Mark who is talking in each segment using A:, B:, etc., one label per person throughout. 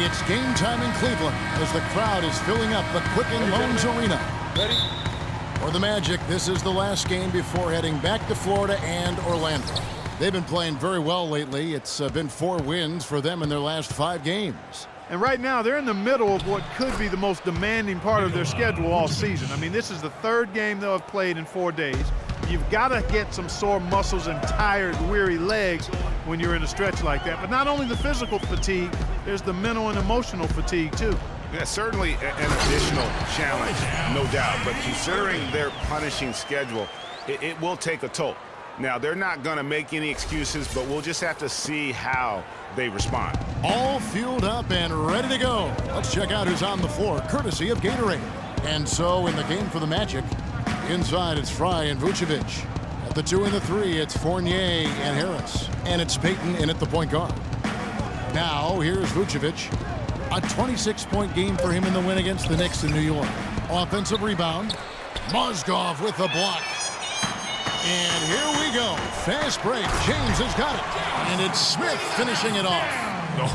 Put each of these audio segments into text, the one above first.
A: It's game time in Cleveland as the crowd is filling up the Quicken Loans Arena.
B: Ready?
A: For the Magic, this is the last game before heading back to Florida and Orlando. They've been playing very well lately. It's been 4 wins for them in their last 5 games.
B: And right now, they're in the middle of what could be the most demanding part of their schedule all season. I mean, this is the 3rd game they'll have played in 4 days. You've got to get some sore muscles and tired, weary legs when you're in a stretch like that. But not only the physical fatigue, there's the mental and emotional fatigue, too.
C: Yeah, certainly an additional challenge, no doubt. But considering their punishing schedule, it will take a toll. Now, they're not going to make any excuses, but we'll just have to see how they respond.
A: All fueled up and ready to go. Let's check out who's on the floor, courtesy of Gatorade. And so in the game for the Magic, inside it's Fry and Vucevic. At the 2 and the 3, it's Fournier and Harris. And it's Payton in at the point guard. Now, here's Vucevic. A 26-point game for him in the win against the Knicks in New York. Offensive rebound. Mozgov with the block. And here we go. Fast break. James has got it. And it's Smith finishing it off.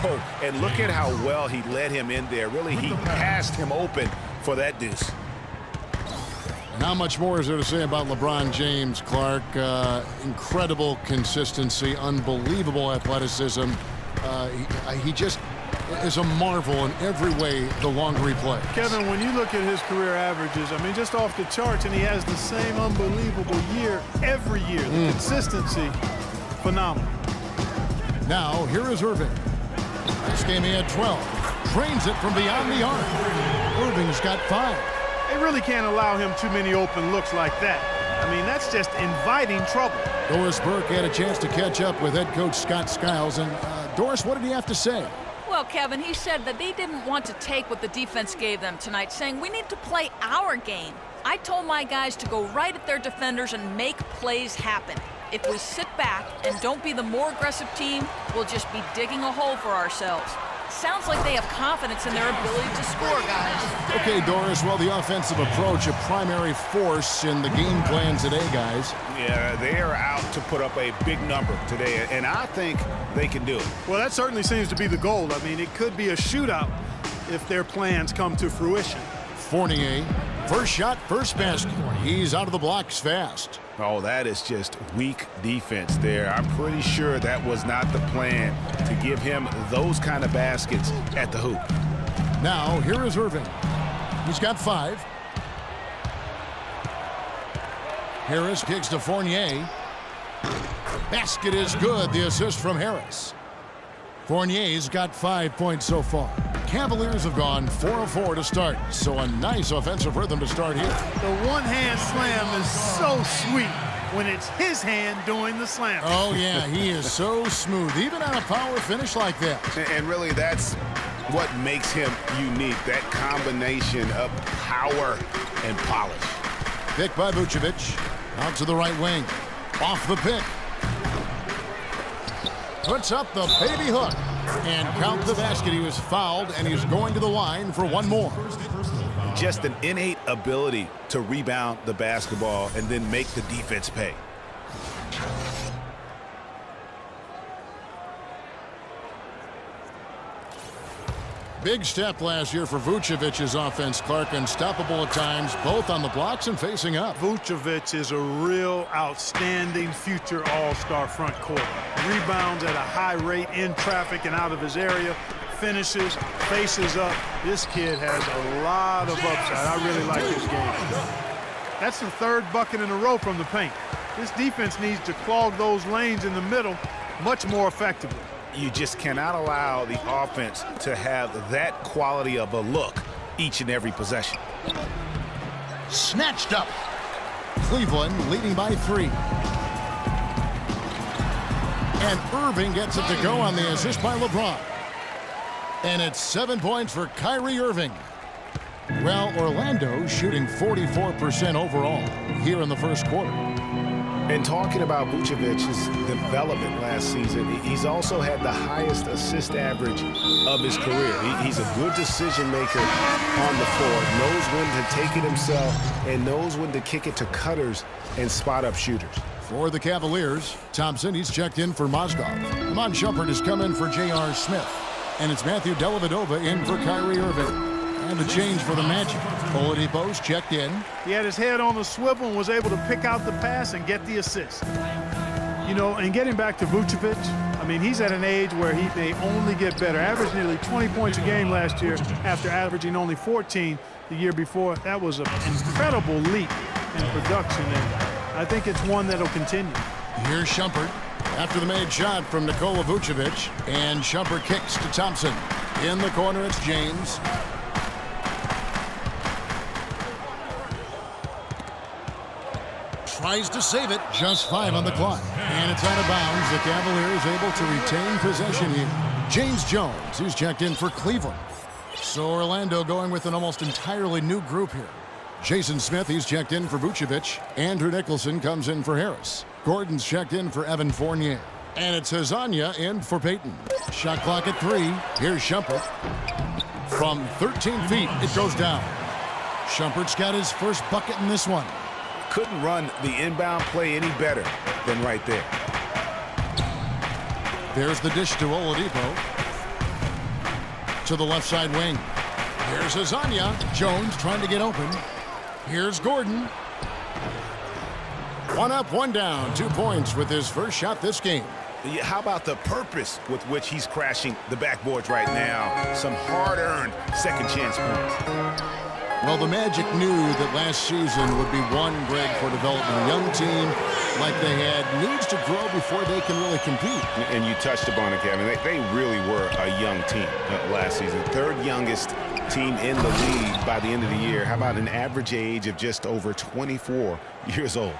C: Oh, and look at how well he led him in there. Really, he passed him open for that deuce.
A: And how much more is there to say about LeBron James, Clark? Incredible consistency, unbelievable athleticism. He just is a marvel in every way the longer he plays.
B: Kevin, when you look at his career averages, I mean, just off the charts, and he has the same unbelievable year every year. The consistency, phenomenal.
A: Now, here is Irving. This game he had 12. Drains it from beyond the arc. Irving's got 5.
B: They really can't allow him too many open looks like that. I mean, that's just inviting trouble.
A: Doris Burke had a chance to catch up with head coach Scott Skiles. And Doris, what did he have to say?
D: Well, Kevin, he said that they didn't want to take what the defense gave them tonight, saying we need to play our game. I told my guys to go right at their defenders and make plays happen. If we sit back and don't be the more aggressive team, we'll just be digging a hole for ourselves. Sounds like they have confidence in their ability to score, guys.
A: Okay, Doris, well, the offensive approach, a primary force in the game plan today, guys.
C: Yeah, they are out to put up a big number today, and I think they can do it.
B: Well, that certainly seems to be the goal. I mean, it could be a shootout if their plans come to fruition.
A: Fournier, first shot, first basket. He's out of the blocks fast.
C: Oh, that is just weak defense there. I'm pretty sure that was not the plan to give him those kind of baskets at the hoop.
A: Now, here is Irving. He's got 5. Harris kicks to Fournier. Basket is good. The assist from Harris. Fournier's got 5 points so far. Cavaliers have gone 4 of 4 to start, so a nice offensive rhythm to start here.
B: The one-hand slam is so sweet when it's his hand doing the slam.
A: Oh, yeah, he is so smooth, even on a power finish like that.
C: And really, that's what makes him unique, that combination of power and polish.
A: Pick by Vucevic. Out to the right wing. Off the pick. Puts up the baby hook. And count the basket. He was fouled, and he's going to the line for one more.
C: Just an innate ability to rebound the basketball and then make the defense pay.
A: Big step last year for Vucevic's offense, Clark. Unstoppable at times, both on the blocks and facing up.
B: Vucevic is a real outstanding future all-star front court. Rebounds at a high rate in traffic and out of his area. Finishes, faces up. This kid has a lot of upside. I really like his game. That's the 3rd bucket in a row from the paint. This defense needs to clog those lanes in the middle much more effectively.
C: You just cannot allow the offense to have that quality of a look each and every possession.
A: Snatched up. Cleveland leading by 3. And Irving gets it to go on the assist by LeBron. And it's 7 points for Kyrie Irving. Well, Orlando shooting 44% overall here in the first quarter.
C: And talking about Vucevic's development last season, he's also had the highest assist average of his career. He's a good decision maker on the floor, knows when to take it himself, and knows when to kick it to cutters and spot up shooters.
A: For the Cavaliers, Thompson, he's checked in for Mozgov. Iman Shumpert has come in for J.R. Smith. And it's Matthew Dellavedova in for Kyrie Irving. And the change for the Magic. Oladipo's checked in.
B: He had his head on the swivel and was able to pick out the pass and get the assist. You know, and getting back to Vucevic, I mean, he's at an age where he may only get better. Averaged nearly 20 points a game last year after averaging only 14 the year before. That was an incredible leap in production, and I think it's one that'll continue.
A: Here's Shumpert after the made shot from Nikola Vucevic, and Shumpert kicks to Thompson. In the corner, it's James. Tries to save it. Just 5 on the clock. And it's out of bounds. The Cavaliers able to retain possession here. James Jones, who's checked in for Cleveland. So Orlando going with an almost entirely new group here. Jason Smith, he's checked in for Vucevic. Andrew Nicholson comes in for Harris. Gordon's checked in for Evan Fournier. And it's Hezonja in for Payton. Shot clock at 3. Here's Shumpert. From 13 feet, it goes down. Shumpert's got his first bucket in this one.
C: Couldn't run the inbound play any better than right there.
A: There's the dish to Oladipo. To the left side wing. Here's Hezonja. Jones trying to get open. Here's Gordon. 1 up, 1 down. 2 points with his first shot this game.
C: How about the purpose with which he's crashing the backboards right now? Some hard-earned second chance points.
A: Well, the Magic knew that last season would be one, Greg, for developing a young team like they had needs to grow before they can really compete.
C: And you touched upon it, Kevin. They really were a young team last season. 3rd youngest team in the league by the end of the year. How about an average age of just over 24 years old?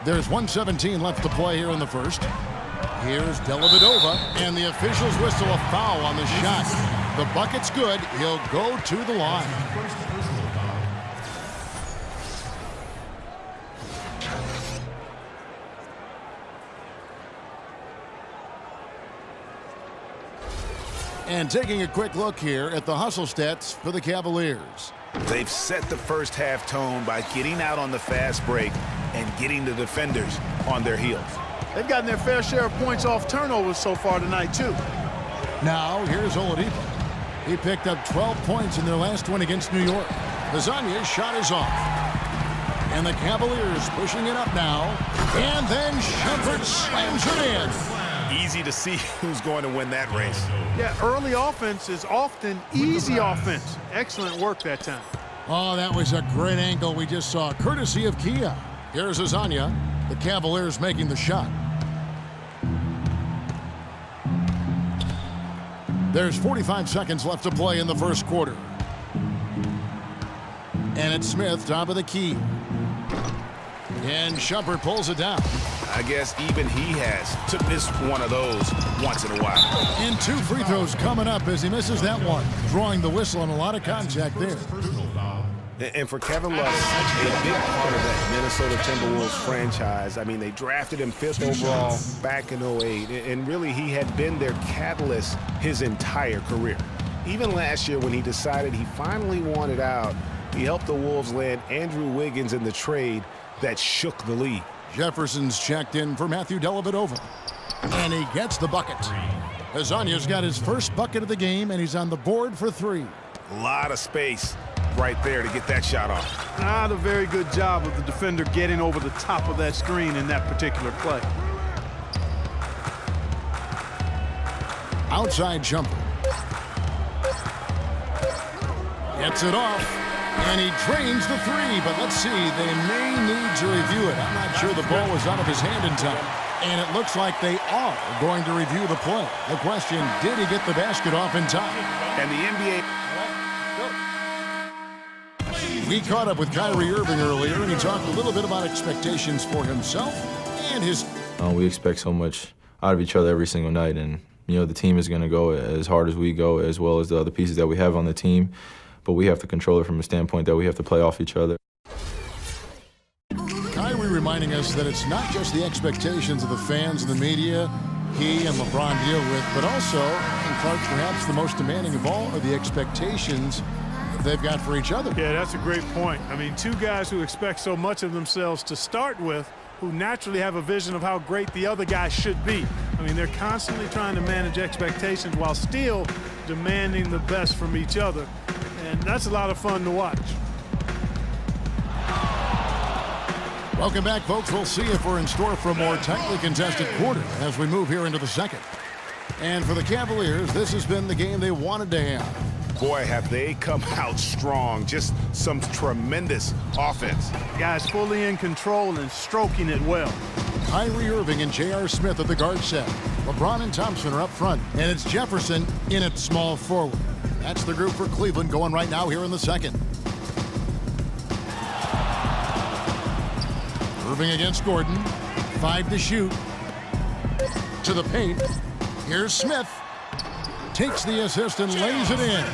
A: There's 1:17 left to play here in the first. Here's Dellavedova, and the officials whistle a foul on the shot. The bucket's good. He'll go to the line. And taking a quick look here at the hustle stats for the Cavaliers.
C: They've set the first half tone by getting out on the fast break and getting the defenders on their heels.
B: They've gotten their fair share of points off turnovers so far tonight, too.
A: Now, here's Oladipo. He picked up 12 points in their last win against New York. Hezonja's shot is off. And the Cavaliers pushing it up now. And then Shumpert slams it in.
C: Easy to see who's going to win that race.
B: Yeah, early offense is often easy offense. Excellent work that time.
A: Oh, that was a great angle we just saw, courtesy of Kia. Here's Hezonja. The Cavaliers making the shot. There's 45 seconds left to play in the first quarter. And it's Smith, top of the key. And Shumpert pulls it down.
C: I guess even he has to miss one of those once in a while.
A: And 2 free throws coming up as he misses that one. Drawing the whistle and a lot of contact there.
C: And for Kevin Love, a big part of that Minnesota Timberwolves franchise. I mean, they drafted him 5th overall back in 08. And really, he had been their catalyst his entire career. Even last year when he decided he finally wanted out, he helped the Wolves land Andrew Wiggins in the trade that shook the league.
A: Jefferson's checked in for Matthew Dellavedova. And he gets the bucket. Hezonja's got his first bucket of the game, and he's on the board for 3.
C: A lot of space right there to get that shot off.
B: Not a very good job of the defender getting over the top of that screen in that particular play.
A: Outside jumper. Gets it off. And he drains the 3, but let's see, they may need to review it. I'm not sure the ball was out of his hand in time. And it looks like they are going to review the play. The question, did he get the basket off in time?
C: And the NBA...
A: We caught up with Kyrie Irving earlier, and he talked a little bit about expectations for himself and his...
E: We expect so much out of each other every single night, and, you know, the team is going to go as hard as we go, as well as the other pieces that we have on the team. But we have to control it from a standpoint that we have to play off each other.
A: Kyrie reminding us that it's not just the expectations of the fans and the media he and LeBron deal with, but also, and Clark, perhaps the most demanding of all, are the expectations they've got for each other.
B: Yeah, that's a great point. I mean, 2 guys who expect so much of themselves to start with, who naturally have a vision of how great the other guy should be. I mean, they're constantly trying to manage expectations while still demanding the best from each other. And that's a lot of fun to watch.
A: Welcome back, folks. We'll see if we're in store for a more tightly contested quarter as we move here into the second. And for the Cavaliers, this has been the game they wanted to have.
C: Boy, have they come out strong. Just some tremendous offense.
B: Guys fully in control and stroking it well.
A: Kyrie Irving and J.R. Smith at the guard set. LeBron and Thompson are up front. And it's Jefferson in at small forward. That's the group for Cleveland going right now here in the second. Irving against Gordon. 5 to shoot. To the paint. Here's Smith. Takes the assist and lays it in.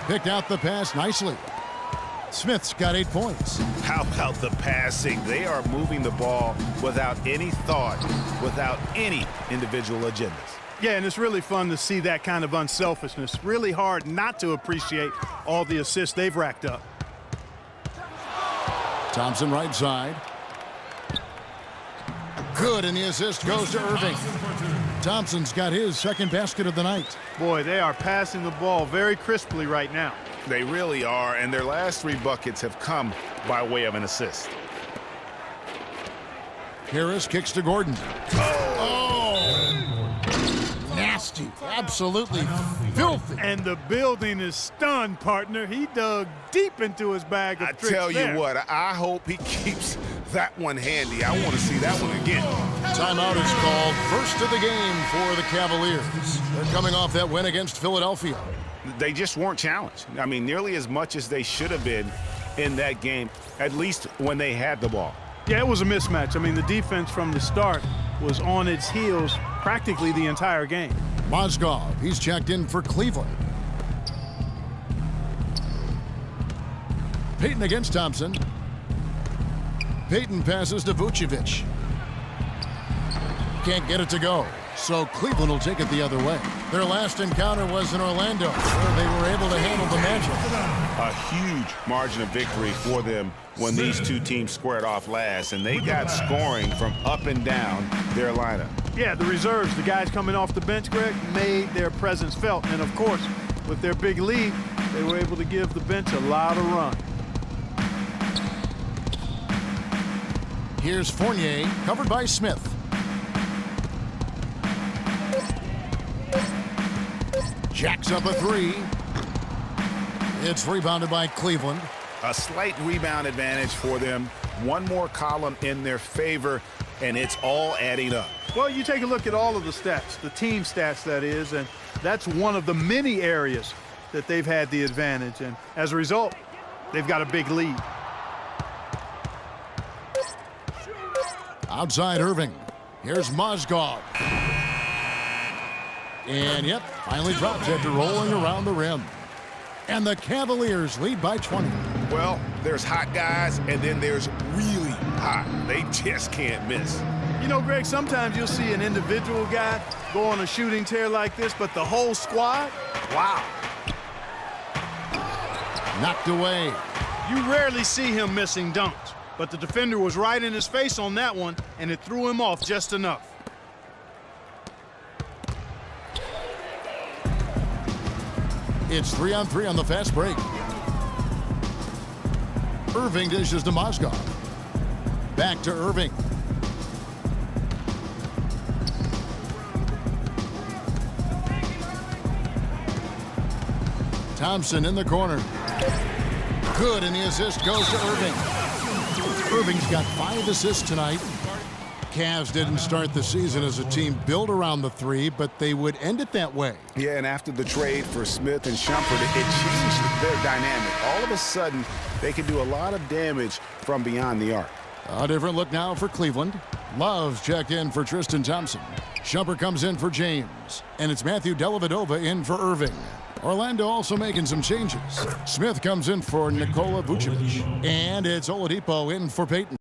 A: Picked out the pass nicely. Smith's got 8 points.
C: How about the passing? They are moving the ball without any thought, without any individual agendas.
B: Yeah, and it's really fun to see that kind of unselfishness. Really hard not to appreciate all the assists they've racked up.
A: Thompson right side. Good, and the assist goes to Irving. Thompson's got his second basket of the night.
B: Boy, they are passing the ball very crisply right now.
C: They really are, and their last 3 buckets have come by way of an assist.
A: Harris kicks to Gordon. Oh! Nasty. Absolutely filthy.
B: And the building is stunned, partner. He dug deep into his bag of tricks
C: tell
B: there.
C: you what, I hope he keeps that one handy. I want to see that one again.
A: Timeout is called. First of the game for the Cavaliers. They're coming off that win against Philadelphia.
C: They just weren't challenged. I mean, nearly as much as they should have been in that game, at least when they had the ball.
B: Yeah, it was a mismatch. I mean, the defense from the start was on its heels practically the entire game.
A: Mozgov, he's checked in for Cleveland. Payton against Thompson. Payton passes to Vucevic. Can't get it to go, so Cleveland will take it the other way. Their last encounter was in Orlando, where they were able to handle the Magic.
C: A huge margin of victory for them when these two teams squared off last, and they got scoring from up and down their lineup.
B: Yeah, the reserves, the guys coming off the bench, Greg, made their presence felt. And, of course, with their big lead, they were able to give the bench a lot of run.
A: Here's Fournier, covered by Smith. Jacks up a 3. It's rebounded by Cleveland.
C: A slight rebound advantage for them. One more column in their favor, and it's all adding up.
B: Well, you take a look at all of the stats, the team stats, that is, and that's one of the many areas that they've had the advantage. And as a result, they've got a big lead.
A: Outside Irving. Here's Mozgov. And, yep, finally drops after rolling around the rim. And the Cavaliers lead by 20.
C: Well, there's hot guys, and then there's really hot. They just can't miss.
B: You know, Greg, sometimes you'll see an individual guy go on a shooting tear like this, but the whole squad, wow.
A: Knocked away.
B: You rarely see him missing dunks, but the defender was right in his face on that one, and it threw him off just enough.
A: It's 3-on-3 on the fast break. Irving dishes to Mozgov. Back to Irving. Thompson in the corner. Good, and the assist goes to Irving. Irving's got 5 assists tonight. Cavs didn't start the season as a team built around the 3, but they would end it that way.
C: Yeah, and after the trade for Smith and Shumpert, it changed their dynamic. All of a sudden, they can do a lot of damage from beyond the arc.
A: A different look now for Cleveland. Love's checked in for Tristan Thompson. Shumpert comes in for James. And it's Matthew Dellavedova in for Irving. Orlando also making some changes. Smith comes in for Nikola Vucevic. And it's Oladipo in for Payton.